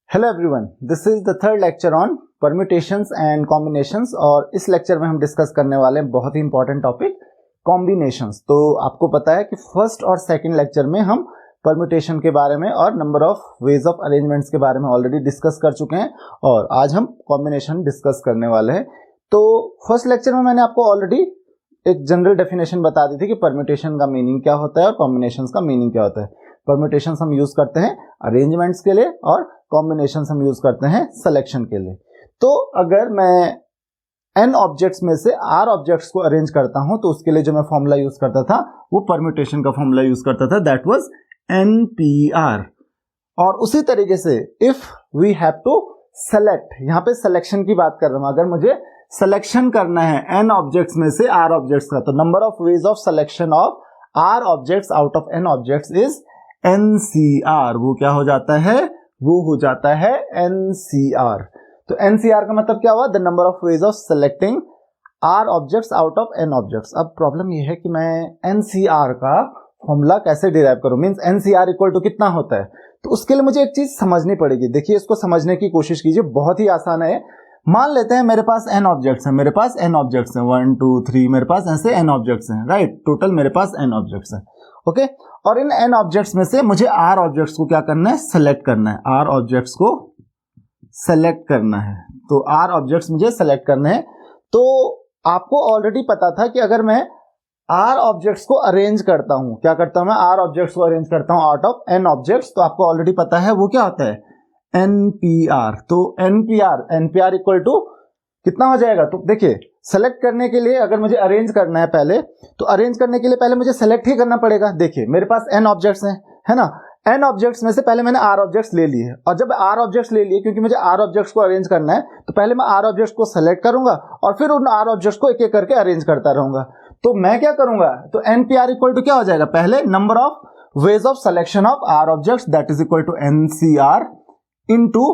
Hello everyone, this is the third lecture on permutations and combinations. और इस lecture में हम डिस्कस करने वाले हैं बहुत ही इंपॉर्टेंट टॉपिक कॉम्बिनेशंस। तो आपको पता है कि फर्स्ट और सेकंड लेक्चर में हम परम्यूटेशन के बारे में और number of ways of arrangements के बारे में ऑलरेडी डिस्कस कर चुके हैं और आज हम कॉम्बिनेशन डिस्कस करने वाले हैं। तो फर्स्ट लेक्चर में मैंने आपको ऑलरेडी एक जनरल डेफिनेशन बता दी थी कि परम्यूटेशन का मीनिंग क्या होता है और कॉम्बिनेशंस का मीनिंग क्या होता है। परम्यूटेशंस हम यूज करते हैं अरेंजमेंट्स के लिए और कॉम्बिनेशंस हम यूज करते हैं सिलेक्शन के लिए। तो अगर मैं n ऑब्जेक्ट्स में से r ऑब्जेक्ट्स को अरेंज करता हूं तो उसके लिए जो मैं फॉर्मूला यूज करता था वो परम्यूटेशन का फॉर्मूला यूज करता था, दैट वाज NPR। और उसी तरीके से if we have to select, यहां पे सिलेक्शन की बात कर रहा हूं, अगर मुझे सिलेक्शन करना है n ऑब्जेक्ट्स में से r ऑब्जेक्ट्स का, तो number of ways of selection of r objects out of n objects is NCR। वो क्या हो जाता है? वो हो जाता है NCR। तो NCR का मतलब क्या हुआ? The number of ways of selecting R objects out of N objects. अब प्रॉब्लम ये है कि मैं NCR का फॉर्मूला कैसे डिराइव करूं, मींस NCR इक्वल टू कितना होता है। तो उसके लिए मुझे एक चीज समझनी पड़ेगी। देखिए, इसको समझने की कोशिश कीजिए, बहुत ही आसान है। मान लेते हैं मेरे पास n ऑब्जेक्ट्स हैं, मेरे पास n ऑब्जेक्ट्स हैं 1 2 3, मेरे पास ऐसे n ऑब्जेक्ट्स हैं, राइट। टोटल मेरे पास n ऑब्जेक्ट्स हैं, ओके। और इन n ऑब्जेक्ट्स में से मुझे r ऑब्जेक्ट्स को क्या करना है? सेलेक्ट करना है। r ऑब्जेक्ट्स को सेलेक्ट करना है, तो r ऑब्जेक्ट्स मुझे सेलेक्ट करने हैं। तो आपको ऑलरेडी पता था कि अगर मैं r ऑब्जेक्ट्स को अरेंज करता हूं, क्या करता हूं मैं? r ऑब्जेक्ट्स को अरेंज करता हूं आउट ऑफ n ऑब्जेक्ट्स, तो आपको ऑलरेडी पता है वो क्या होता है? NPR। तो NPR इक्वल टू कितना हो जाएगा? तो देखिए, सेलेक्ट करने के लिए अगर मुझे अरेंज करना है पहले, तो अरेंज करने के लिए पहले मुझे सेलेक्ट ही करना पड़ेगा। देखिए, मेरे पास n ऑब्जेक्ट्स हैं, है ना। n ऑब्जेक्ट्स में से पहले मैंने r ऑब्जेक्ट्स ले लिए, और जब r ऑब्जेक्ट्स ले लिए, क्योंकि मुझे r ऑब्जेक्ट्स को अरेंज करना है, तो पहले मैं r ऑब्जेक्ट्स को सेलेक्ट करूंगा और फिर उन r ऑब्जेक्ट्स को एक एक करके अरेंज करता रहूंगा। तो मैं क्या करूंगा? तो NPR इक्वल टू क्या हो जाएगा? पहले number of ways of selection of r objects, that is equal to NCR into,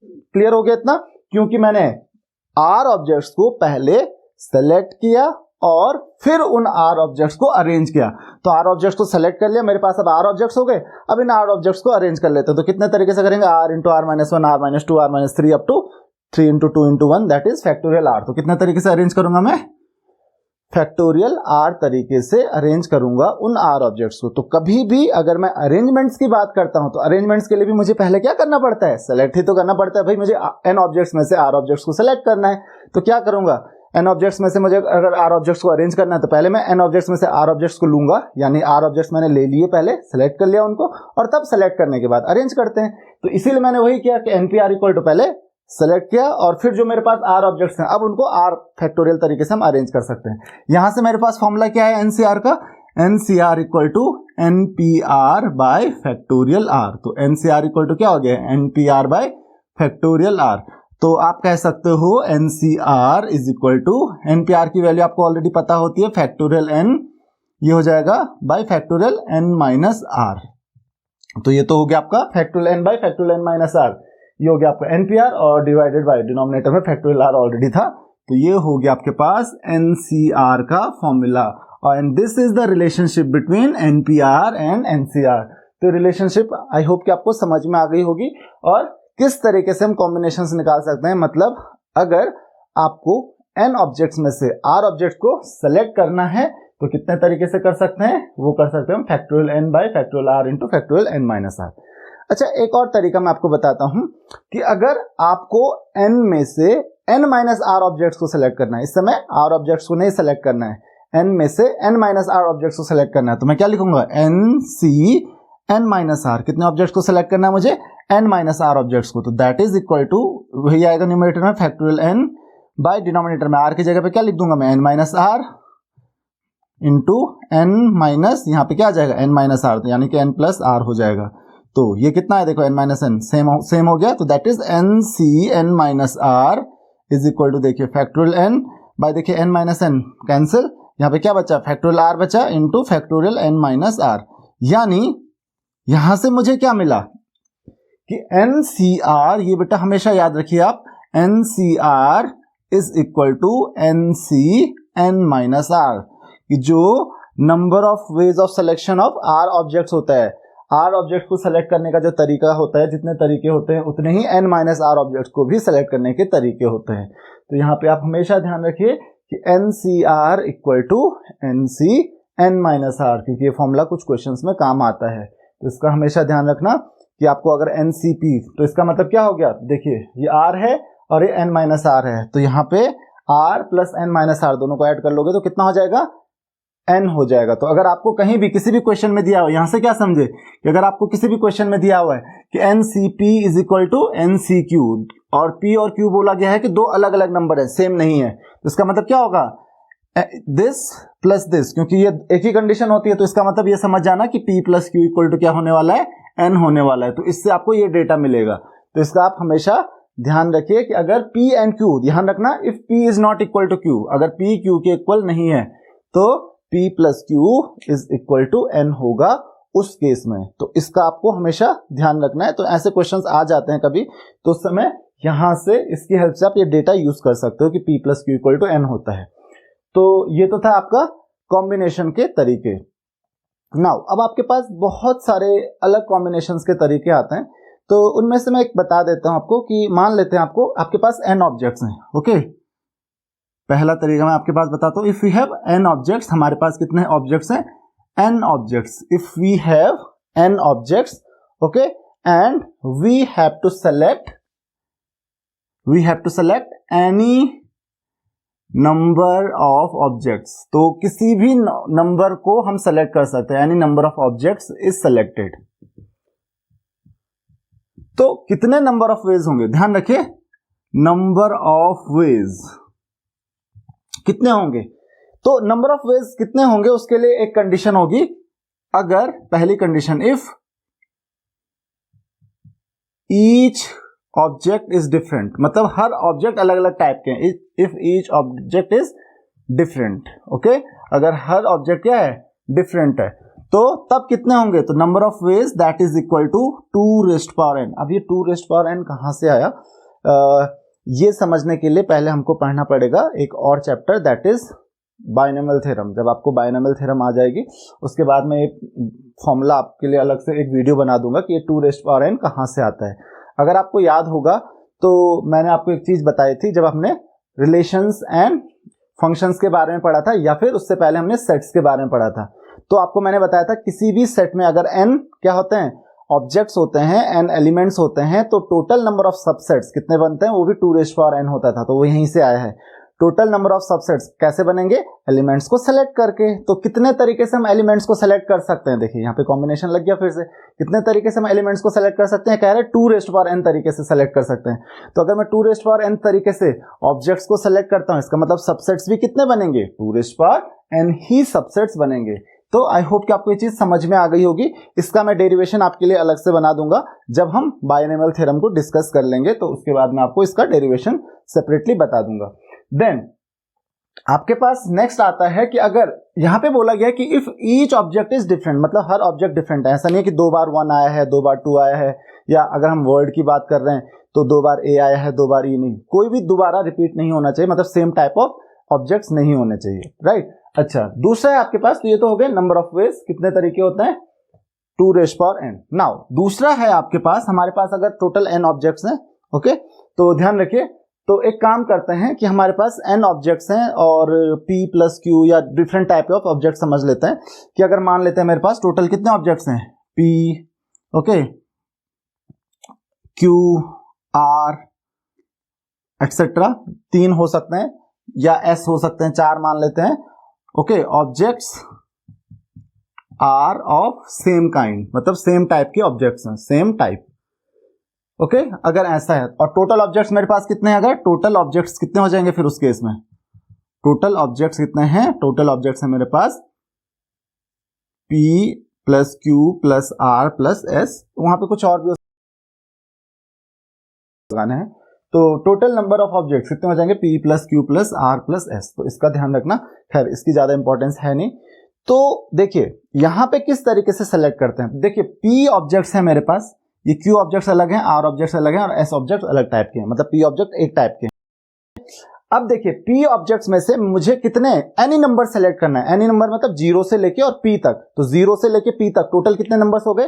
clear हो गया इतना? क्योंकि मैंने R ऑब्जेक्ट्स को पहले सेलेक्ट किया और फिर उन R ऑब्जेक्ट्स को अरेंज किया। तो R ऑब्जेक्ट्स को सेलेक्ट कर लिया, मेरे पास अब R ऑब्जेक्ट्स हो गए। अब इन R ऑब्जेक्ट्स को अरेंज कर लेते हैं। तो कितने तरीके से करेंगे? R into R minus 1, R minus 2, R minus 3 up to 3 into 2 into 1, that is factorial R। तो कितने तरीके से अरेंज करूंगा मैं? फैक्टोरियल R तरीके से अरेंज करूंगा उन R ऑब्जेक्ट्स को। तो कभी भी अगर मैं अरेंजमेंट्स की बात करता हूं, तो अरेंजमेंट्स के लिए भी मुझे पहले क्या करना पड़ता है? सेलेक्ट ही तो करना पड़ता है भाई। मुझे n ऑब्जेक्ट्स में से R ऑब्जेक्ट्स को सेलेक्ट करना है, तो क्या करूंगा? n ऑब्जेक्ट्स में से मुझे अगर R ऑब्जेक्ट्स को अरेंज करना है, तो पहले मैं n ऑब्जेक्ट्स में से R ऑब्जेक्ट्स को लूंगा, यानी R ऑब्जेक्ट्स मैंने ले लिए, पहले सेलेक्ट कर लिया उनको, और तब सेलेक्ट करने के बाद अरेंज करते हैं। तो इसीलिए मैंने वही किया कि NPR इक्वल टू पहले सेलेक्ट किया और फिर जो मेरे पास R ऑब्जेक्ट्स हैं, अब उनको R फैक्टोरियल तरीके से हम अरेंज कर सकते हैं। यहां से मेरे पास फॉर्मूला क्या है NCR का? NCR equal to NPR by factorial R। तो NCR इक्वल टू क्या हो गया? NPR by factorial R। तो आप कह सकते हो NCR is equal to, NPR की वैल्यू आपको ऑलरेडी पता होती है, फैक्टोरियल N, ये हो जाएगा by factorial N minus R। तो ये तो हो गया आपका factorial N by factorial N minus R। ये हो गया आपका NPR और डिवाइडेड बाय डिनोमिनेटर में फैक्टोरियल R ऑलरेडी था, तो ये हो गया आपके पास NCR का formula. And this is the relationship between NPR and NCR। तो रिलेशनशिप आई होप कि आपको समझ में आ गई होगी और किस तरीके से हम कॉम्बिनेशंस निकाल सकते हैं। मतलब अगर आपको n ऑब्जेक्ट्स में से R ऑब्जेक्ट को सेलेक्ट करना है तो कितने तरीके से कर सकते हैं? वो कर सकते हैं हम factorial N by factorial R into factorial N minus R। अच्छा, एक और तरीका मैं आपको बताता हूं कि अगर आपको n में से n माइनस R ऑब्जेक्ट्स को सेलेक्ट करना है, इस समय R ऑब्जेक्ट्स को नहीं सेलेक्ट करना है, n में से n माइनस R ऑब्जेक्ट्स को सेलेक्ट करना है, तो मैं क्या लिखूंगा? NC n minus R। कितने ऑब्जेक्ट्स को सेलेक्ट करना है मुझे? n माइनस R ऑब्जेक्ट्स को। तो दैट इज इक्वल टू, वही आएगा न्यूमरेटर में फैक्टोरियल n बाय डिनोमिनेटर में R की जगह पे क्या लिख दूंगा मैं? n minus R into n minus, यहाँ पे क्या आ जाएगा? n माइनस R, तो यानी कि n प्लस R हो जाएगा। तो ये कितना है? देखो n माइनस n सेम हो गया, तो that is NC n minus R is equal to, देखिए फैक्टोरियल n बाय, देखिए n माइनस n कैंसिल, यहाँ पे क्या बचा? फैक्टोरियल R बचा into factorial n minus R। यानी यहां से मुझे क्या मिला कि NCR, ये बेटा हमेशा याद रखिए आप, NCR is equal to NC n minus R, जो number of ways of selection of R objects होता है। आर ऑब्जेक्ट को सेलेक्ट करने का जो तरीका होता है, जितने तरीके होते हैं उतने ही n माइनस आर ऑब्जेक्ट को भी सेलेक्ट करने के तरीके होते हैं। तो यहाँ पे आप हमेशा ध्यान रखिए कि NCR equal to NC n minus R, क्योंकि ये फॉर्मूला कुछ क्वेश्चंस में काम आता है। तो इसका हमेशा ध्यान रखना कि आपको अगर NCP, तो इसका मतलब क्या हो गया, देखिए ये R है और ये n माइनस आर है, तो यहाँ पे R plus n minus R दोनों को ऐड कर लोगे तो कितना हो जाएगा, n हो जाएगा। तो अगर आपको कहीं भी किसी भी क्वेश्चन में दिया हो, यहां से क्या समझे कि अगर आपको किसी भी क्वेश्चन में दिया हुआ है कि NCP is equal to NCQ और P और Q बोला गया है कि दो अलग अलग नंबर है, सेम नहीं है, तो इसका मतलब क्या होगा, दिस प्लस दिस, क्योंकि ये एक ही कंडीशन होती है, तो इसका मतलब ये समझ जाना कि P plus Q equal to क्या होने वाला है, N होने वाला है। तो इससे आपको ये डेटा मिलेगा। तो इसका आप हमेशा ध्यान रखिए कि अगर P एंड Q, ध्यान रखना if P is not equal to Q, अगर P Q के इक्वल नहीं है तो P plus Q is equal to N होगा उस केस में। तो इसका आपको हमेशा ध्यान रखना है। तो ऐसे क्वेश्चंस आ जाते हैं कभी, तो उस समय यहां से इसकी हेल्प से आप ये डेटा यूज कर सकते हो कि P plus Q equal to N होता है। तो ये तो था आपका कॉम्बिनेशन के तरीके। नाउ अब आपके पास बहुत सारे अलग कॉम्बिनेशंस के तरीके आते हैं, तो उनमें से मैं एक बता देता हूं आपको कि मान लेते हैं आपके पास n ऑब्जेक्ट्स हैं, ओके। पहला तरीका मैं आपके पास बताता हूं, if we have n objects, हमारे पास कितने ऑब्जेक्ट्स हैं, n objects. If we have n objects, okay, and we have to select any number of objects, तो किसी भी नंबर को हम सेलेक्ट कर सकते हैं, any number of objects is selected. तो कितने नंबर ऑफ वेज होंगे, ध्यान रखिए, नंबर ऑफ वेज कितने होंगे। तो नंबर ऑफ वेज कितने होंगे उसके लिए एक कंडीशन होगी, अगर पहली condition if each object is different, मतलब हर ऑब्जेक्ट अलग अलग टाइप के हैं, if each object is different, okay, अगर हर ऑब्जेक्ट क्या है, डिफरेंट है, तो तब कितने होंगे, तो number of ways that is equal to 2 raised power n। अब ये 2 रेज़्ड पावर n कहां से आया, ये समझने के लिए पहले हमको पढ़ना पड़ेगा एक और chapter, that is binomial theorem. जब आपको बाइनोमियल थ्योरम आ जाएगी उसके बाद मैं एक फॉर्मूला आपके लिए अलग से एक वीडियो बना दूंगा कि ये 2 रेज़्ड पावर n कहां से आता है। अगर आपको याद होगा तो मैंने आपको एक चीज बताई थी, जब हमने रिलेशंस एंड फंक्शंस के बारे में पढ़ा था, या फिर उससे पहले हमने सेट्स के बारे में पढ़ा था, तो आपको मैंने बताया था किसी भी सेट में अगर n क्या होते हैं, ऑब्जेक्ट्स होते हैं, n एलिमेंट्स होते हैं, तो टोटल नंबर ऑफ सबसेट्स कितने बनते हैं, वो भी 2 रेज़्ड पावर n होता था। तो वो यहीं से आया है। टोटल नंबर ऑफ सबसेट्स कैसे बनेंगे, एलिमेंट्स को सेलेक्ट करके। तो कितने तरीके से हम एलिमेंट्स को सेलेक्ट कर सकते हैं, देखिए यहाँ पे कॉम्बिनेशन लग गया फिर से, कितने तरीके से हम एलिमेंट्स को सेलेक्ट कर सकते हैं, कह रहे हैं 2 रेज़्ड पावर n तरीके से सेलेक्ट कर सकते हैं। तो अगर मैं 2 रेज़्ड पावर n तरीके से ऑब्जेक्ट्स को सेलेक्ट करता हूं, इसका मतलब सबसेट्स भी कितने बनेंगे, 2 रेज़्ड पावर n ही सबसेट्स बनेंगे। तो आई होप कि आपको ये चीज समझ में आ गई होगी। इसका मैं डेरिवेशन आपके लिए अलग से बना दूंगा जब हम बाइनोमियल थ्योरम को डिस्कस कर लेंगे, तो उसके बाद मैं आपको इसका डेरिवेशन सेपरेटली बता दूंगा। देन आपके पास नेक्स्ट आता है कि अगर यहां पे बोला गया कि if each object is different, मतलब हर ऑब्जेक्ट डिफरेंट है, ऐसा नहीं है कि 2 बार 1 आया है 2 बार 2 आया है, या अगर हम वर्ड की बात कर रहे हैं तो 2 बार ए आया है 2 बार ई नहीं, कोई भी दोबारा रिपीट नहीं होना चाहिए, मतलब सेम टाइप ऑफ ऑब्जेक्ट्स नहीं होने चाहिए, राइट। अच्छा, दूसरा है आपके पास, तो ये तो हो गए नंबर ऑफ वेज, कितने तरीके होते हैं, 2 रेज़्ड पावर n। नाउ दूसरा है आपके पास, हमारे पास अगर टोटल n ऑब्जेक्ट्स हैं, ओके, तो ध्यान रखिए, तो एक काम करते हैं कि हमारे पास n ऑब्जेक्ट्स हैं और p प्लस q या डिफरेंट टाइप ऑफ ऑब्जेक्ट समझ लेते हैं कि अगर मान लेते हैं मेरे पास टोटल कितने ऑब्जेक्ट्स हैं, p, okay, q, r etcetera, 3 हो सकते हैं या s हो सकते हैं, 4 मान लेते हैं, okay. Objects are of same kind, मतलब सेम टाइप के ऑब्जेक्ट्स हैं, सेम टाइप, ओके, अगर ऐसा है। और टोटल ऑब्जेक्ट्स मेरे पास कितने हैं, अगर टोटल ऑब्जेक्ट्स कितने हो जाएंगे फिर उस केस में, टोटल ऑब्जेक्ट्स कितने हैं, टोटल ऑब्जेक्ट्स हैं मेरे पास p plus q plus r plus s, वहां पे कुछ और भी लगाने हैं, तो टोटल नंबर ऑफ ऑब्जेक्ट्स कितने हो जाएंगे, p plus q plus r plus s। तो इसका ध्यान रखना, खैर इसकी ज्यादा इंपॉर्टेंस है नहीं। तो देखिए यहां पे किस तरीके से सेलेक्ट करते हैं, देखिए p ऑब्जेक्ट्स है मेरे पास, ये q ऑब्जेक्ट्स अलग हैं, r ऑब्जेक्ट्स अलग हैं और s ऑब्जेक्ट्स अलग टाइप के हैं, मतलब p ऑब्जेक्ट एक टाइप के हैं। अब देखिए p ऑब्जेक्ट्स में से मुझे कितने एनी नंबर सेलेक्ट करना है, एनी नंबर मतलब 0 से लेके और p तक, तो 0 से लेके p तक टोटल कितने नंबर्स हो गए,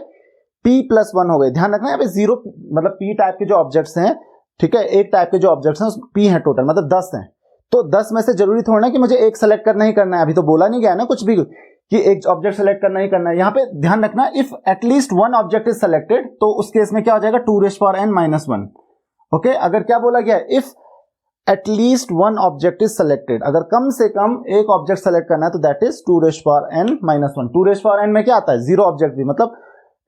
p+1 हो गए। ध्यान रखना यहाँ पे 0 मतलब p टाइप के जो ऑब्जेक्ट्स हैं, ठीक है, एक टाइप के जो ऑब्जेक्ट्स हैं p हैं टोटल, मतलब 10 हैं। तो 10 में से जरूरी थोड़ा ना कि मुझे एक सेलेक्ट करना ही करना है, अभी तो बोला नहीं गया ना कुछ भी कि एक ऑब्जेक्ट सेलेक्ट करना ही करना है। यहाँ पे ध्यान रखना, if at least one object is selected, तो उस केस में क्या हो जाएगा 2n-1। ओके, अगर क्या बोला गया, if at least one object is selected, अगर कम से कम एक ऑब्जेक्ट सेलेक्ट करना है तो दैट इज 2n-1। 2n में क्या आता है, 0 ऑब्जेक्ट भी, मतलब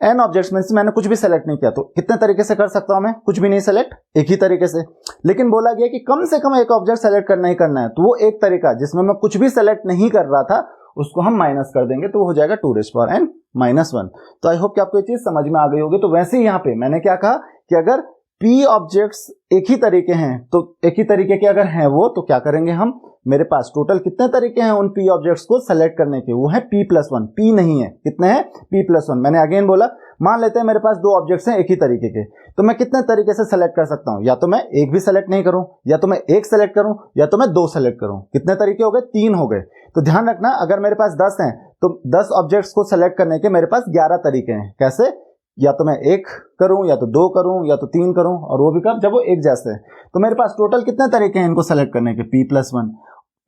n ऑब्जेक्ट्स में से मैंने कुछ भी सेलेक्ट नहीं किया, तो कितने तरीके से कर सकता हूं मैं, कुछ भी नहीं सेलेक्ट, एक ही तरीके से। लेकिन बोला गया कि कम से कम एक ऑब्जेक्ट सेलेक्ट करना ही करना है, तो वो एक तरीका जिसमें मैं कुछ भी सेलेक्ट नहीं कर रहा था उसको हम माइनस कर देंगे, तो वो हो जाएगा 2n-1। तो आई होप कि आपको ये चीज समझ में आ गई होगी। तो वैसे ही यहाँ पे मैंने क्या कहा कि अगर p ऑब्जेक्ट्स एक ही तरीके हैं, तो एक ही तरीके के अगर हैं वो, तो क्या करेंगे हम, मेरे पास टोटल कितने तरीके हैं उन p ऑब्जेक्ट्स को सेलेक्ट करने के, वो है p+1। p नहीं है, कितने हैं, p+1। मैंने अगेन बोला, मान लेते हैं मेरे पास 2 ऑब्जेक्ट्स हैं एक ही तरीके के, तो मैं कितने तरीके से सेलेक्ट कर सकता हूं, या तो मैं एक भी सेलेक्ट नहीं करूं, या तो मैं एक सेलेक्ट करूं, या तो मैं 2 सेलेक्ट करूं। कितने तरीके हो गए, 3 हो गए। तो ध्यान रखना, अगर मेरे पास 10 हैं तो 10 ऑब्जेक्ट्स को सेलेक्ट करने के मेरे पास 11 तरीके हैं। कैसे, या तो मैं 1 करूं, या तो 2 करूं, या तो 3 करूं, और वो भी कब, जब वो एक जैसे हैं। तो मेरे पास टोटल कितने तरीके हैं इनको सेलेक्ट करने के,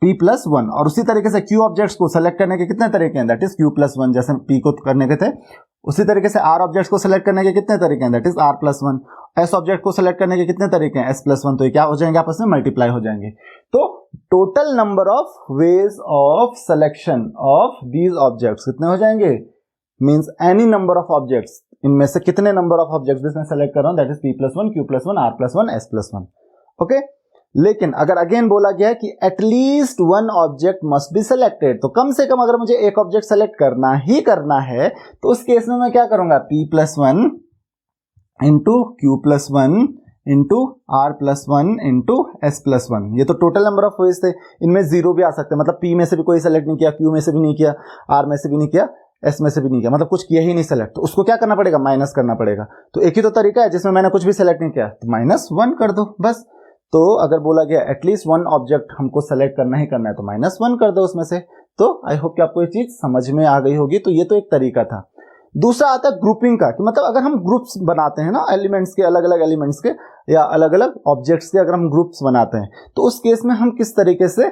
p+1। और उसी तरीके से q ऑब्जेक्ट्स को सेलेक्ट करने के कितने तरीके हैं, दैट इज q+1। जैसे p को करने के थे, उसी तरीके से r ऑब्जेक्ट्स को सेलेक्ट करने के कितने तरीके हैं, that is r+1। s object को सेलेक्ट करने के कितने तरीके हैं, s+1। तो ये क्या हो जाएंगे, आपस में मल्टीप्लाई हो जाएंगे। तो total number of ways of selection of these objects कितने हो जाएंगे, means any number of objects, इनमें से कितने नंबर ऑफ ऑब्जेक्ट्स इसमें सेलेक्ट कर रहा हूं, that is p+1, q+1, r+1, s+1। Okay, लेकिन अगर अगेन बोला गया है कि at least one object must be selected, तो कम से कम अगर मुझे एक ऑब्जेक्ट सेलेक्ट करना ही करना है, तो उस केस में मैं क्या करूंगा, p+1 into q+1 into r+1 into s+1। ये तो टोटल नंबर ऑफ वेज थे, इनमें 0 भी आ सकते हैं, मतलब p में से भी कोई सेलेक्ट नहीं किया, q में से भी नहीं किया, r में से भी नहीं किया, s में से भी नहीं किया, मतलब कुछ किया ही नहीं सेलेक्ट, तो उसको क्या करना पड़ेगा, माइनस करना पड़ेगा। तो एक ही तो तरीका है जिसमें मैंने कुछ भी सेलेक्ट नहीं किया, तो -1 कर दो बस। तो अगर बोला गया एटलीस्ट वन ऑब्जेक्ट हमको सेलेक्ट करना ही करना है, तो -1 कर दो उसमें से। तो आई होप कि आपको ये चीज समझ में आ गई होगी। तो ये तो एक तरीका था। दूसरा आता है ग्रुपिंग का, कि मतलब अगर हम ग्रुप्स बनाते हैं ना एलिमेंट्स के, अलग अलग एलिमेंट्स के या अलग अलग ऑब्जेक्ट्स के, अगर हम ग्रुप्स बनाते हैं तो उस केस में हम किस तरीके से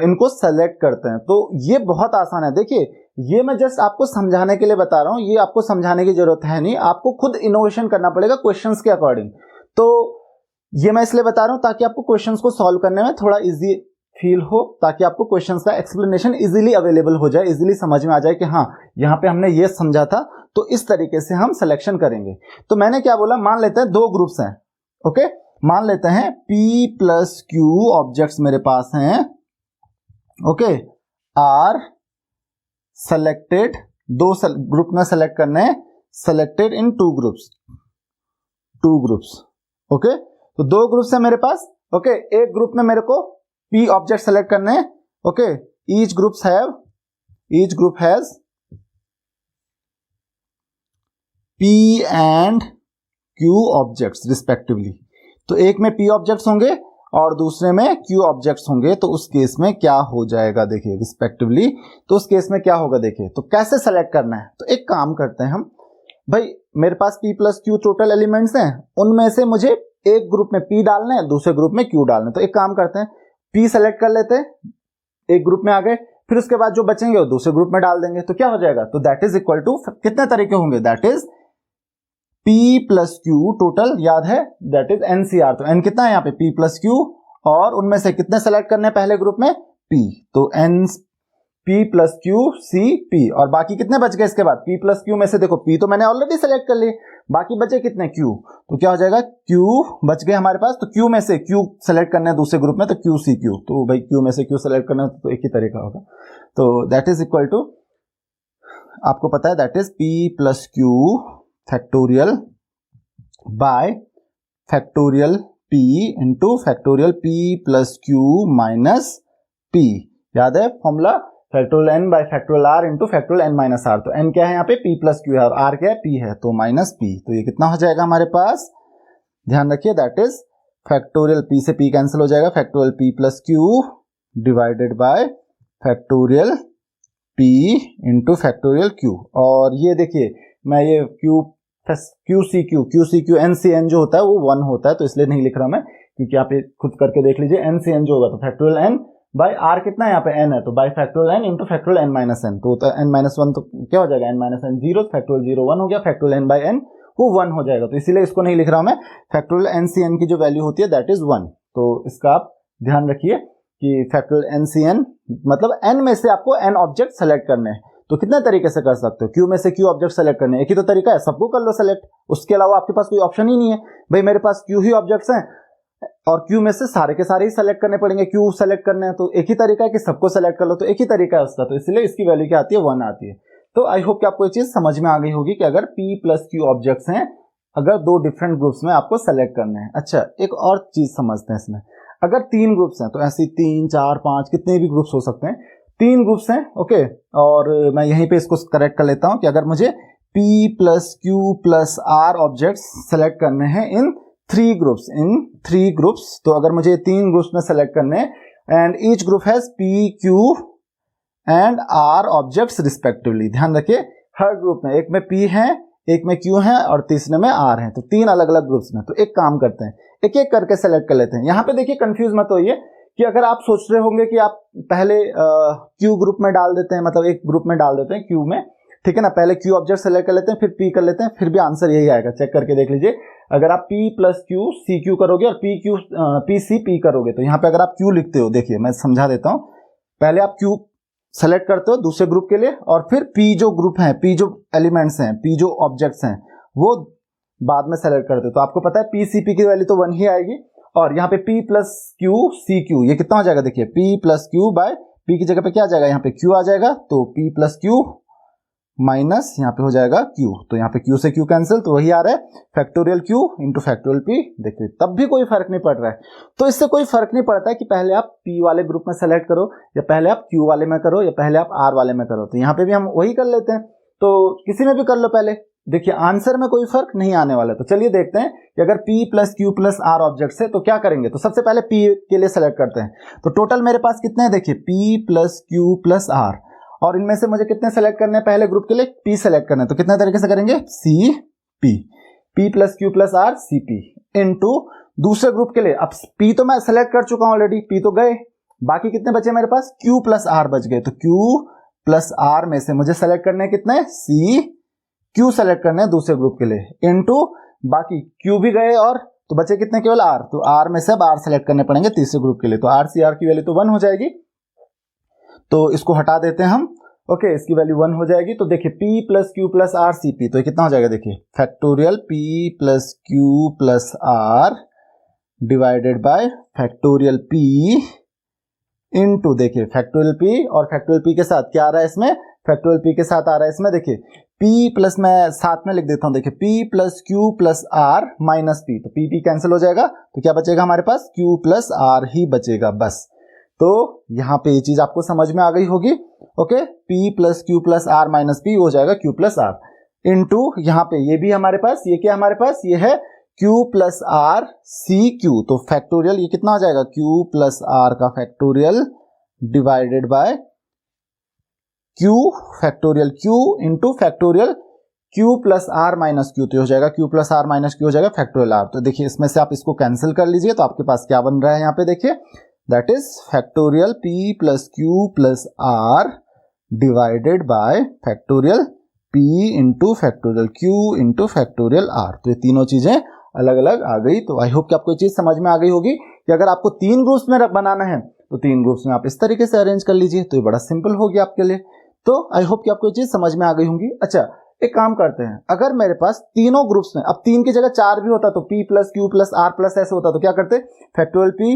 इनको सेलेक्ट करते हैं। तो ये बहुत आसान है। देखिए, ये मैं जस्ट आपको समझाने के लिए बता रहा हूं, ये आपको समझाने की जरूरत है नहीं, आपको खुद इनोवेशन करना पड़ेगा क्वेश्चंस के अकॉर्डिंग। तो ये मैं इसलिए बता रहा हूं ताकि आपको क्वेश्चंस को सॉल्व करने में थोड़ा इजी फील हो, ताकि आपको क्वेश्चंस का एक्सप्लेनेशन इजीली अवेलेबल हो जाए, इजीली समझ में आ जाए कि हाँ यहाँ पे हमने ये समझा था, तो इस तरीके से हम सिलेक्शन करेंगे। तो मैंने क्या बोला, मान लेते हैं 2 ग्रुप्स हैं। ओके, मान लेते हैं p+q ऑब्जेक्ट्स मेरे पास हैं। ओके, आर सेलेक्टेड, 2 ग्रुप में सेलेक्ट करने, सेलेक्टेड इन 2 ग्रुप्स। ओके, तो 2 ग्रुप्स है मेरे पास। ओके, एक ग्रुप में मेरे को p ऑब्जेक्ट सेलेक्ट करने। Okay, each group has p and q objects respectively. तो एक में p ऑब्जेक्ट्स होंगे और दूसरे में q ऑब्जेक्ट्स होंगे। तो उस केस में क्या हो जाएगा, देखिए रिस्पेक्टिवली। तो उस केस में क्या होगा, देखिए तो कैसे सेलेक्ट करना है। तो एक काम करते हैं हम, भाई मेरे पास p+q टोटल एलिमेंट्स हैं, उनमें से मुझे एक ग्रुप में p डालना है, दूसरे ग्रुप में q डालना है। तो एक काम करते हैं, p सेलेक्ट कर लेते हैं, एक ग्रुप में आ गए, फिर उसके बाद जो बचेंगे वो दूसरे ग्रुप में डाल देंगे। तो क्या हो जाएगा, तो दैट इज इक्वल टू, कितने तरीके होंगे, दैट इज p+q टोटल, याद है दैट इज NCR। तो n कितना है यहाँ पे, p+q, और उनमें से कितने सेलेक्ट करने पहले ग्रुप में, p। तो n p+q c p, और बाकी कितने बच गए इसके बाद, p+q में से देखो p तो मैंने ऑलरेडी सेलेक्ट कर लिए, बाकी बचे कितने, q। तो क्या हो जाएगा, q बच गए हमारे पास। तो q में से q सेलेक्ट करना है दूसरे ग्रुप में, तो q c q। तो भाई q में से q सेलेक्ट करना है, तो एक ही तरीका होगा। तो दैट इज इक्वल टू, आपको पता है that is p+q factorial by factorial p into factorial p+q minus p। याद है formula, factorial n by factorial r into factorial n minus r। तो n क्या है यहाँ पे, p+q है, और r क्या है, p है, तो माइनस p। तो ये कितना हो जाएगा हमारे पास, ध्यान रखिए, दैट इज फैक्टोरियल p से p कैंसिल हो जाएगा, factorial p+q divided by factorial p into factorial q। और ये देखिए, मैं ये q Q C Q N C N जो होता है वो 1 होता है, तो इसलिए नहीं लिख रहा मैं, क्योंकि आप खुद करके देख लीजिए। एन सी एन जो होगा तो फैक्टोरियल एन बाय आर कितना है यहाँ पे एन है, तो by factorial N into factorial N minus N, तो एन माइनस वन तो क्या हो जाएगा, एन माइनस एन 0, फैक्टोरियल 0 1 हो गया, फैक्टोरियल एन बाय एन वो 1 हो जाएगा, तो इसीलिए इसको नहीं लिख रहा हूं मैं। फैक्टोरियल एन सी एन की जो वैल्यू होती है दैट इज 1, तो इसका आप ध्यान रखिए कि फैक्टोरियल एन सी एन मतलब एन में से आपको एन ऑब्जेक्ट सेलेक्ट करने हैं, तो कितने तरीके से कर सकते हो, क्यू में से क्यू ऑब्जेक्ट सेलेक्ट करने, एक ही तो तरीका है, सबको कर लो सेलेक्ट, उसके अलावा आपके पास कोई ऑप्शन ही नहीं है। भाई मेरे पास क्यू ही ऑब्जेक्ट्स हैं और क्यू में से सारे के सारे ही सेलेक्ट करने पड़ेंगे, क्यू सेलेक्ट करने हैं, तो एक ही तरीका है कि सबको सेलेक्ट कर लो, तो एक ही तरीका है उसका, तो इसलिए इसकी वैल्यू क्या आती है 1 आती है। तो आई होप कि आपको ये चीज समझ में आ गई होगी कि अगर p प्लस क्यू ऑब्जेक्ट्स हैं, अगर दो डिफरेंट ग्रुप्स में आपको सेलेक्ट करने हैं। अच्छा एक और चीज समझते हैं इसमें, अगर 3 ग्रुप्स हैं तो ऐसे 3 4 5 कितने भी ग्रुप्स हो सकते हैं, 3 ग्रुप्स हैं ओके, और मैं यहीं पे इसको करेक्ट कर लेता हूं कि अगर मुझे p plus Q plus R objects select करने हैं इन 3 ग्रुप्स, तो अगर मुझे 3 ग्रुप्स में सेलेक्ट करने हैं and each group has p Q and R objects respectively, ध्यान रखिए हर ग्रुप में एक में p है, एक में क्यू है और तीसरे में आर है, तो 3 अलग अलग ग्रुप्स में। तो एक काम करते हैं, एक एक करके सेलेक्ट कर लेते हैं। यहाँ पे देखिए कंफ्यूज मत होइए कि अगर आप सोच रहे होंगे कि आप पहले क्यू ग्रुप में डाल देते हैं, मतलब एक ग्रुप में डाल देते हैं क्यू में, ठीक है ना, पहले क्यू ऑब्जेक्ट सेलेक्ट कर लेते हैं फिर पी कर लेते हैं, फिर भी आंसर यही आएगा, चेक करके देख लीजिए। अगर आप p plus Q C Q करोगे और पी सी पी करोगे, तो यहाँ पे अगर आप क्यू लिखते हो, देखिए मैं समझा देता हूँ, पहले आप क्यू सेलेक्ट करते हो दूसरे ग्रुप के लिए और फिर p जो ग्रुप है, p जो एलिमेंट्स हैं, p जो ऑब्जेक्ट्स हैं वो बाद में सेलेक्ट करते हो, तो आपको पता है p सी p की वैल्यू तो 1 ही आएगी, और यहाँ पे p plus Q C Q ये कितना हो जाएगा, देखिए p plus Q by p की जगह पे क्या आ जाएगा, यहाँ पे q आ जाएगा, तो p प्लस क्यू माइनस यहाँ पे हो जाएगा q, तो यहाँ पे q से q कैंसिल, तो वही आ रहा है factorial q into factorial p। देखिए तब भी कोई फर्क नहीं पड़ रहा है, तो इससे कोई फर्क नहीं पड़ता है कि पहले आप p वाले ग्रुप में सेलेक्ट करो या पहले आप q वाले में करो या पहले आप r वाले में करो, तो यहाँ पे भी हम वही कर लेते हैं, तो किसी में भी कर लो पहले, देखिए आंसर में कोई फर्क नहीं आने वाला। तो चलिए देखते हैं कि अगर p plus Q plus R object है तो क्या करेंगे, तो सबसे पहले p के लिए सेलेक्ट करते हैं, तो टोटल मेरे पास कितने हैं, देखिए p plus Q plus R, और इनमें से मुझे कितने सेलेक्ट करने हैं, पहले ग्रुप के लिए p सेलेक्ट करना है, तो कितने तरीके से करेंगे, C p plus Q plus R C P into दूसरे ग्रुप के लिए, अब p तो मैं सेलेक्ट कर चुका हूं ऑलरेडी, p तो गए, बाकी कितने बचे मेरे पास, q प्लस आर बच गए, तो q प्लस आर में से मुझे सेलेक्ट करने हैं कितने, सी q सेलेक्ट करने हैं दूसरे ग्रुप के लिए इनटू बाकी q भी गए और तो बचे कितने, केवल r, तो r में से अब r सेलेक्ट करने पड़ेंगे तीसरे ग्रुप के लिए, तो r सी आर की वैल्यू तो 1 हो जाएगी, तो इसको हटा देते हैं हम ओके, इसकी वैल्यू 1 हो जाएगी। तो देखिए p plus Q plus R C P, तो ये कितना हो जाएगा, देखिए factorial p plus Q plus R divided by factorial p into, देखिए फैक्टोरियल p और फैक्टोरियल p के साथ क्या आ रहा है इसमें, फैक्टोरियल p के साथ आ रहा है इसमें, देखिए p प्लस मैं साथ में लिख देता हूं, देखिए p plus Q plus R minus p, तो p कैंसिल हो जाएगा, तो क्या बचेगा हमारे पास, q प्लस आर ही बचेगा बस। तो यहाँ पे ये चीज आपको समझ में आ गई होगी okay, p plus Q plus R minus p हो जाएगा q प्लस आर इंटू यहाँ पे ये भी हमारे पास, ये क्या हमारे पास, ये है q plus R C Q, तो फैक्टोरियल ये कितना हो जाएगा, q प्लस आर का factorial divided by q factorial q into factorial q plus R minus Q, तो हो जाएगा q plus R minus Q हो जाएगा फैक्टोरियल आर। तो देखिए इसमें से आप इसको कैंसिल कर लीजिए, तो आपके पास क्या बन रहा है यहाँ पे, देखिए that is factorial p plus Q plus R divided by factorial p into factorial q into factorial r। तो ये तीनों चीजें अलग अलग आ गई। तो आई होप कि आपको ये चीज समझ में आ गई होगी कि अगर आपको 3 ग्रुप्स में बनाना है तो 3 ग्रुप्स में आप इस तरीके से अरेंज कर लीजिए, तो ये बड़ा सिंपल हो गया आपके लिए। तो आई होप कि आपको ये चीज समझ में आ गई होंगी। अच्छा एक काम करते हैं, अगर मेरे पास तीनों ग्रुप्स में अब 3 की जगह 4 भी होता तो p plus Q plus R plus S होता, तो क्या करते, factorial p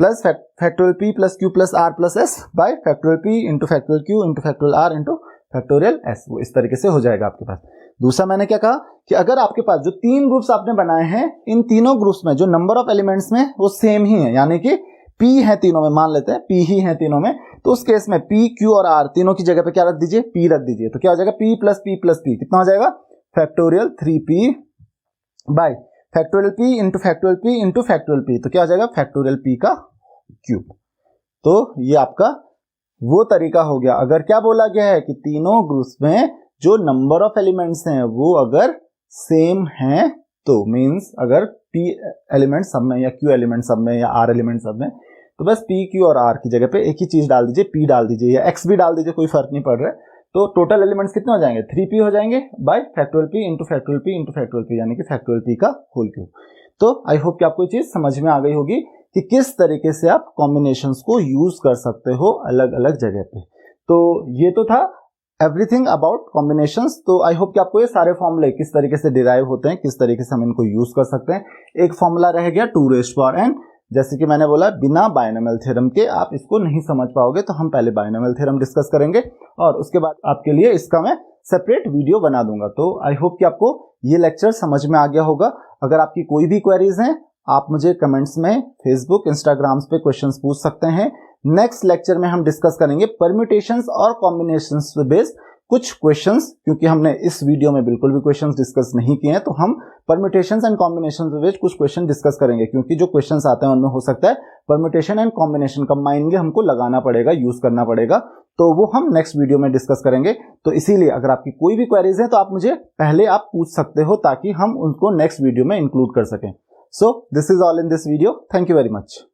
plus factorial p plus Q plus R plus S by factorial p into factorial q into factorial R into factorial S, वो इस तरीके से हो जाएगा आपके पास। दूसरा मैंने क्या कहा कि अगर आपके पास जो 3 ग्रुप्स आपने बनाए हैं, इन तीनों ग्रुप्स में जो नंबर ऑफ एलिमेंट्स में वो सेम ही है, यानी कि p है तीनों में, मान लेते हैं p ही है तीनों में, तो उस केस में p q और r तीनों की जगह पे क्या रख दीजिए, p रख दीजिए, तो क्या हो जाएगा p प्लस p कितना हो जाएगा, factorial 3p bye factorial p into factorial p into factorial p, तो क्या हो जाएगा फैक्टोरियल p का क्यूब। तो ये आपका वो तरीका हो गया। अगर क्या बोला गया है कि तीनों ग्रुप्स में जो नंबर ऑफ एलिमेंट्स हैं वो अगर सेम हैं तो मीन्स अगर p एलिमेंट सब में या q एलिमेंट सब में या r एलिमेंट सब में, तो बस p, q और r की जगह पे एक ही चीज डाल दीजिए, p डाल दीजिए या x भी डाल दीजिए, कोई फर्क नहीं पड़ रहा है। तो टोटल एलिमेंट्स कितने हो जाएंगे, 3p हो जाएंगे bye factorial p into factorial p into factorial p, यानी कि फैक्टोरियल p का होल क्यूब। तो आई होप कि आपको ये चीज समझ में आ गई होगी कि किस तरीके से आप कॉम्बिनेशंस को यूज कर सकते हो अलग अलग जगह पे। तो ये तो था एवरीथिंग अबाउट कॉम्बिनेशंस। तो आई होप कि आपको ये सारे फॉर्मूले किस तरीके से डिराइव होते हैं, किस तरीके से हम इनको यूज कर सकते हैं। एक फॉर्मूला रह गया 2n, जैसे कि मैंने बोला बिना बायनोमियल थ्योरम के आप इसको नहीं समझ पाओगे, तो हम पहले बायनोमियल थ्योरम डिस्कस करेंगे और उसके बाद आपके लिए इसका मैं सेपरेट वीडियो बना दूंगा। तो आई होप कि आपको ये लेक्चर समझ में आ गया होगा। अगर आपकी कोई भी क्वेरीज हैं, आप मुझे कमेंट्स में फेसबुक इंस्टाग्राम्स पे क्वेश्चंस पूछ सकते हैं। नेक्स्ट लेक्चर में हम डिस्कस करेंगे परम्यूटेशंस और कॉम्बिनेशंस पे बेस्ड कुछ क्वेश्चंस, क्योंकि हमने इस वीडियो में बिल्कुल भी क्वेश्चंस डिस्कस नहीं किए हैं, तो हम परम्यूटेशंस एंड कॉम्बिनेशंस पे बेस्ड कुछ क्वेश्चन डिस्कस करेंगे, क्योंकि जो क्वेश्चंस आते हैं उनमें हो सकता है परम्यूटेशन एंड कॉम्बिनेशन कंबाइनली हमको लगाना पड़ेगा, यूज करना पड़ेगा, तो वो हम नेक्स्ट वीडियो में डिस्कस करेंगे। तो इसीलिए अगर आपकी कोई भी क्वेरीज है तो आप मुझे पहले आप पूछ सकते हो, ताकि हम उनको नेक्स्ट वीडियो में इंक्लूड कर सकें। So this is all in this video. Thank you very much.